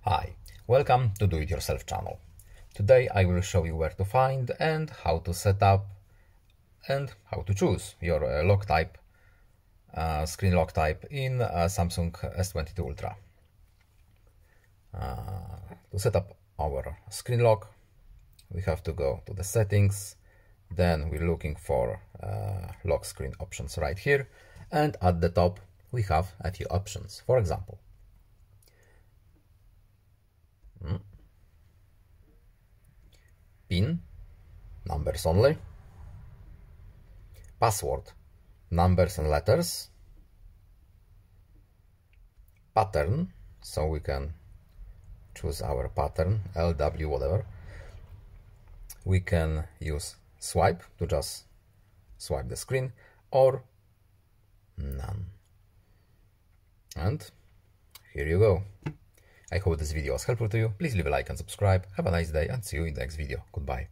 Hi, welcome to Do It Yourself channel. Today I will show you where to find and how to set up and how to choose your lock type, screen lock type in Samsung S22 Ultra. To set up our screen lock, we have to go to the settings, then we're looking for lock screen options right here, and at the top we have a few options. For example, PIN, numbers only, password, numbers and letters, pattern, so we can choose our pattern, LW, whatever. We can use swipe to just swipe the screen, or none. And here you go. I hope this video was helpful to you. Please leave a like and subscribe. Have a nice day and see you in the next video. Goodbye.